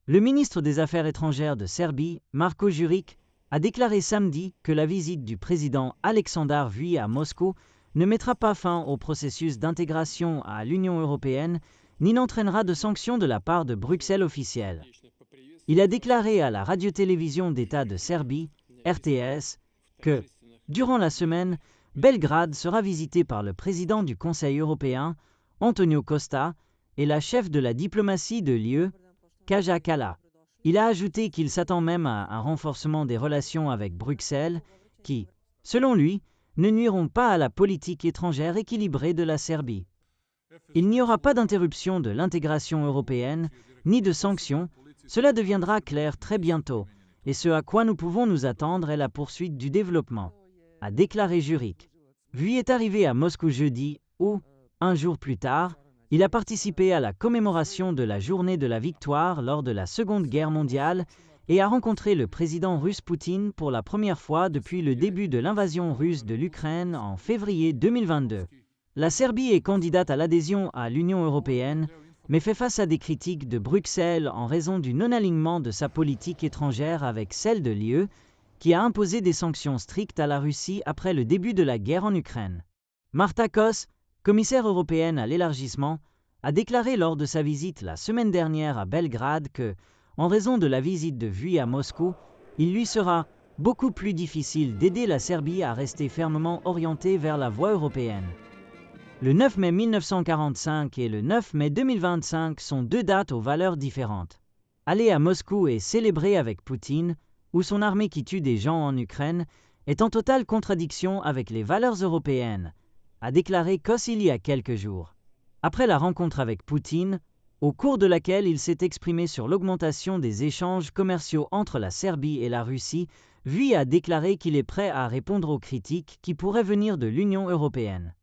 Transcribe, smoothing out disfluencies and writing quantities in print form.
Le ministre des Affaires étrangères de Serbie, Marko Đurić, a déclaré samedi que la visite du président Aleksandar Vučić à Moscou ne mettra pas fin au processus d'intégration à l'Union européenne ni n'entraînera de sanctions de la part de Bruxelles officielle. Il a déclaré à la radio-télévision d'État de Serbie, RTS, que, durant la semaine, Belgrade sera visité par le président du Conseil européen, Antonio Costa, et la chef de la diplomatie de l'UE, Kaja Kallas. Il a ajouté qu'il s'attend même à un renforcement des relations avec Bruxelles, qui, selon lui, ne nuiront pas à la politique étrangère équilibrée de la Serbie. Il n'y aura pas d'interruption de l'intégration européenne, ni de sanctions, cela deviendra clair très bientôt, et ce à quoi nous pouvons nous attendre est la poursuite du développement, a déclaré Đurić. Vučić est arrivé à Moscou jeudi, où, un jour plus tard, il a participé à la commémoration de la journée de la victoire lors de la Seconde Guerre mondiale et a rencontré le président russe Poutine pour la première fois depuis le début de l'invasion russe de l'Ukraine en février 2022. La Serbie est candidate à l'adhésion à l'Union européenne, mais fait face à des critiques de Bruxelles en raison du non-alignement de sa politique étrangère avec celle de l'UE, qui a imposé des sanctions strictes à la Russie après le début de la guerre en Ukraine. Marta Kos, commissaire européenne à l'élargissement, a déclaré lors de sa visite la semaine dernière à Belgrade que, en raison de la visite de Vučić à Moscou, il lui sera beaucoup plus difficile d'aider la Serbie à rester fermement orientée vers la voie européenne. Le 9 mai 1945 et le 9 mai 2025 sont deux dates aux valeurs différentes. Aller à Moscou et célébrer avec Poutine, ou son armée qui tue des gens en Ukraine, est en totale contradiction avec les valeurs européennes, a déclaré Kos il y a quelques jours. Après la rencontre avec Poutine, au cours de laquelle il s'est exprimé sur l'augmentation des échanges commerciaux entre la Serbie et la Russie, Vučić a déclaré qu'il est prêt à répondre aux critiques qui pourraient venir de l'Union européenne.